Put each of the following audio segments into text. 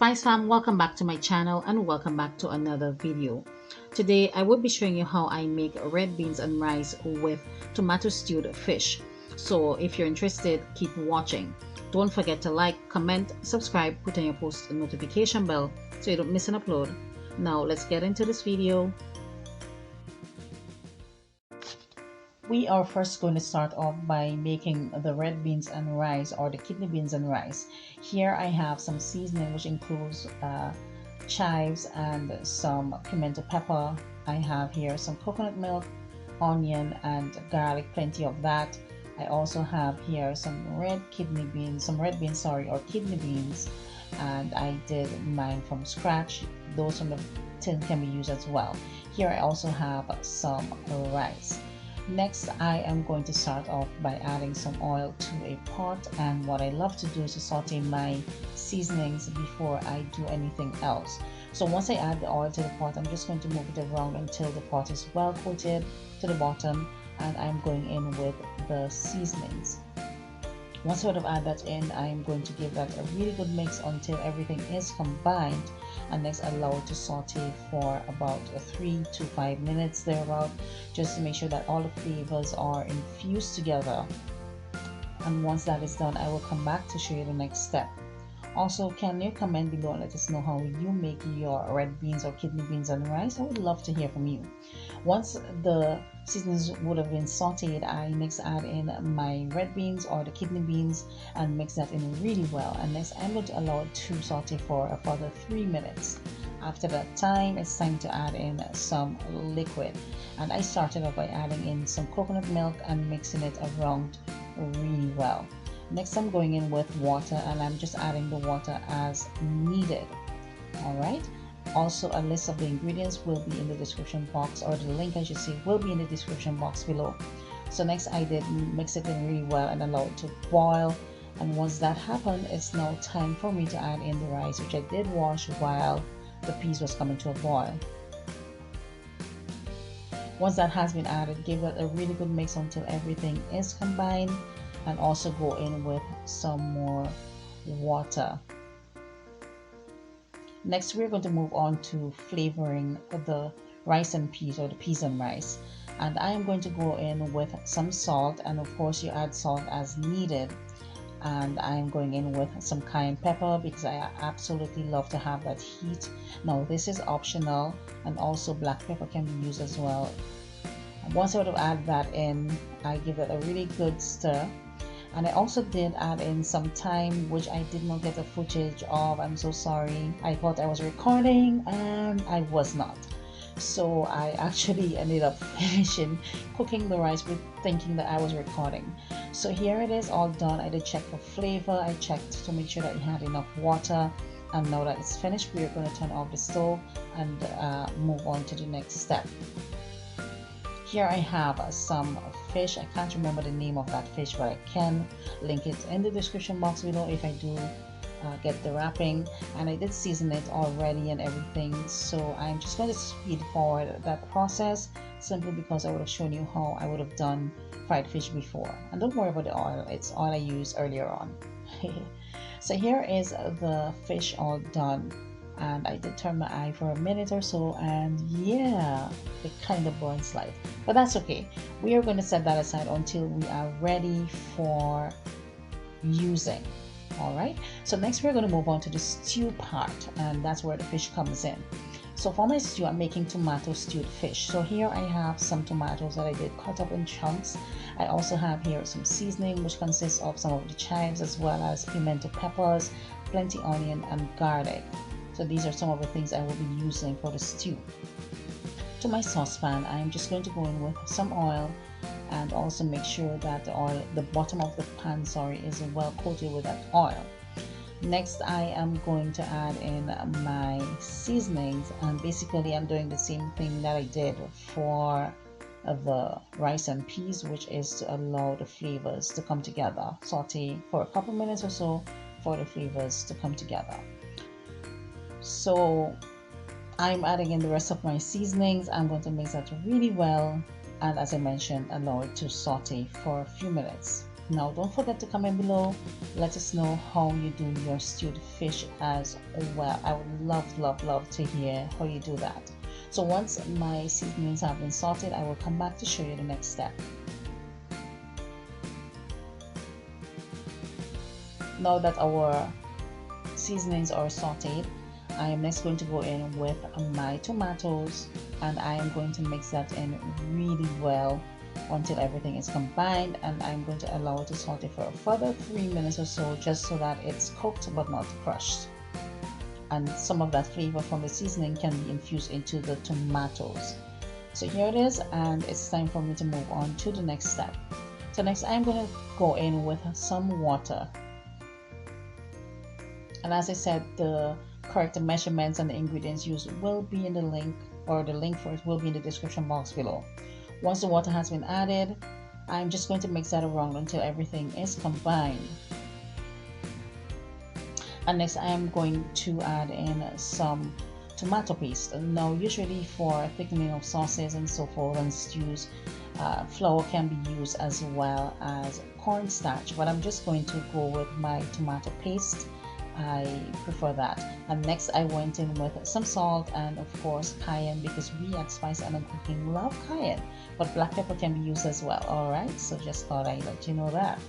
Spice fam, welcome back to my channel and welcome back to another video. Today I will be showing you how I make red beans and rice with tomato stewed fish. So if you're interested, keep watching. Don't forget to like, comment, subscribe, put on your post notification bell so you don't miss an upload. Now let's get into this video. We are first going to start off by making the red beans and rice, or the kidney beans and rice. Here I have some seasoning which includes chives and some pimento pepper. I have here some coconut milk, onion and garlic, plenty of that. I also have here some red beans, or kidney beans, and I did mine from scratch. Those from the tin can be used as well. Here I also have some rice. Next, I am going to start off by adding some oil to a pot, and what I love to do is to saute my seasonings before I do anything else. So once I add the oil to the pot, I'm just going to move it around until the pot is well coated to the bottom, and I'm going in with the seasonings. Once I would have added that in, I'm going to give that a really good mix until everything is combined, and next allow it to saute for about 3 to 5 minutes thereabout, just to make sure that all the flavors are infused together. And once that is done, I will come back to show you the next step. Also, can you comment below and let us know how you make your red beans or kidney beans and rice? I would love to hear from you. Once the seasonings would have been sauteed, I next add in my red beans or the kidney beans and mix that in really well. And next I'm going to allow it to saute for a further 3 minutes. After that time, it's time to add in some liquid. And I started off by adding in some coconut milk and mixing it around really well. Next, I'm going in with water, and I'm just adding the water as needed. All right. Also, a list of the ingredients will be in the description box, or the link I should say will be in the description box below. So next I did mix it in really well and allow it to boil. And once that happened, it's now time for me to add in the rice, which I did wash while the peas was coming to a boil. Once that has been added, give it a really good mix until everything is combined, and also go in with some more water. Next, we're going to move on to flavoring the rice and peas, or the peas and rice. And I am going to go in with some salt, and of course you add salt as needed. And I'm going in with some cayenne pepper because I absolutely love to have that heat. Now this is optional, and also black pepper can be used as well. And once I would have added that in, I give it a really good stir. And I also did add in some thyme, which I did not get the footage of. I'm so sorry. I thought I was recording and I was not. So I actually ended up finishing cooking the rice with thinking that I was recording. So here it is all done. I did check for flavor. I checked to make sure that it had enough water. And now that it's finished, we're going to turn off the stove and move on to the next step. Here I have some fish. I can't remember the name of that fish, but I can link it in the description box below if I do get the wrapping. And I did season it already and everything, so I'm just going to speed forward that process simply because I would have shown you how I would have done fried fish before. And don't worry about the oil, it's oil I used earlier on. So here is the fish all done. And I did turn my eye for a minute or so, and yeah, it kind of burns slight, but that's okay. We are going to set that aside until we are ready for using. All right, so next we're going to move on to the stew part, and that's where the fish comes in. So for my stew, I'm making tomato stewed fish. So here I have some tomatoes that I did cut up in chunks. I also have here some seasoning, which consists of some of the chives as well as pimento peppers, plenty onion and garlic. So these are some of the things I will be using for the stew. To my saucepan, I'm just going to go in with some oil, and also make sure that the bottom of the pan, is well coated with that oil. Next, I am going to add in my seasonings, and basically I'm doing the same thing that I did for the rice and peas, which is to allow the flavors to come together. Saute for a couple minutes or so for the flavors to come together. So I'm adding in the rest of my seasonings. I'm going to mix that really well, and as I mentioned, allow it to saute for a few minutes. Now don't forget to comment below, let us know how you do your stewed fish as well. I would love to hear how you do that. So once my seasonings have been sorted, I will come back to show you the next step. Now that our seasonings are sauteed, I am next going to go in with my tomatoes, and I am going to mix that in really well until everything is combined, and I'm going to allow it to saute for a further 3 minutes or so, just so that it's cooked but not crushed, and some of that flavor from the seasoning can be infused into the tomatoes. So here it is, and it's time for me to move on to the next step. So next I'm going to go in with some water, and as I said, the correct measurements and the ingredients used will be in the link, or the link for it will be in the description box below. Once the water has been added, I'm just going to mix that around until everything is combined. And next I am going to add in some tomato paste. Now usually for thickening of sauces and so forth and stews, flour can be used as well as cornstarch, but I'm just going to go with my tomato paste. I prefer that. And next I went in with some salt and of course cayenne, because we at Spice and Cooking love cayenne, but black pepper can be used as well. Alright, so just thought I'd let you know that.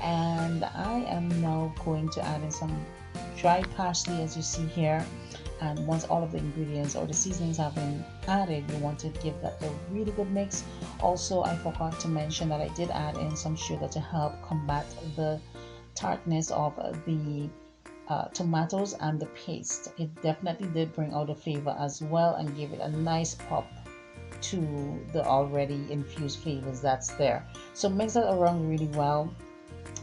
And I am now going to add in some dried parsley, as you see here. And once all of the ingredients or the seasonings have been added, you want to give that a really good mix. Also, I forgot to mention that I did add in some sugar to help combat the tartness of the tomatoes and the paste. It definitely did bring out the flavor as well and give it a nice pop to the already infused flavors that's there. So mix that around really well.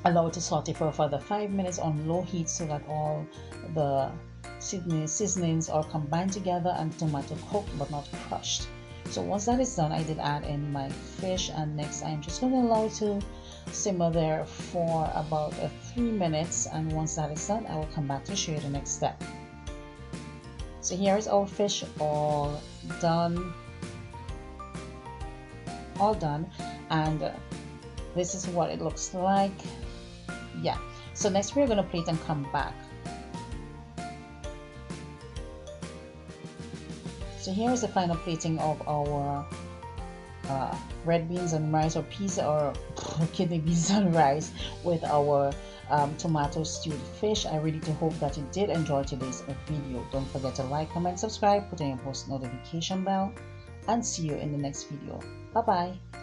Allow it to saute for a further 5 minutes on low heat so that all the seasonings are combined together and tomato cooked but not crushed. So once that is done, I did add in my fish, and next I'm just going to allow it to simmer there for about 3 minutes, and once that is done, I will come back to show you the next step. So here is our fish all done, and this is what it looks like. Yeah, so next we're going to plate and come back. So here is the final plating of our red beans and rice, or peas, or kidney beans and rice with our tomato stewed fish. I really do hope that you did enjoy today's video. Don't forget to like, comment, subscribe, put in your post notification bell, and see you in the next video. Bye bye.